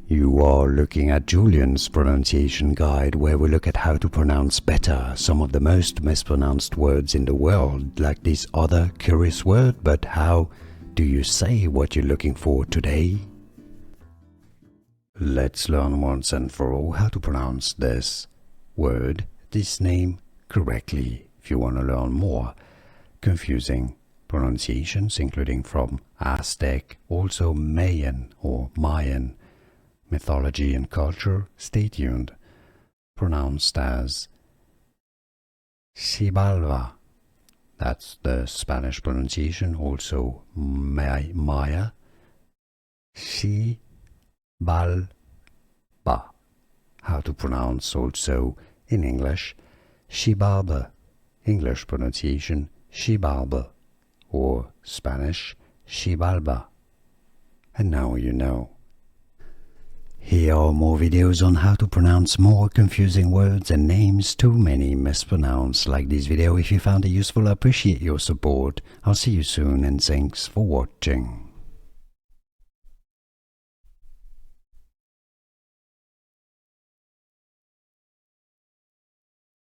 You are looking at Julian's pronunciation guide, where we look at how to pronounce better some of the most mispronounced words in the world, like this other curious word. But how do you say what you're looking for today? Let's learn once and for all how to pronounce this word, this name, correctly. If you want to learn more confusing pronunciations, including from Aztec, also Mayan or Mayan mythology and culture, stay tuned. Pronounced as Xibalba. That's the Spanish pronunciation, also Maya. Xibalba. How to pronounce also in English Xibalba. English pronunciation Xibalba, or Spanish Xibalba. And now you know. Here are more videos on how to pronounce more confusing words and names too many mispronounced. Like this video if you found it useful. I appreciate your support. I'll see you soon and thanks for watching.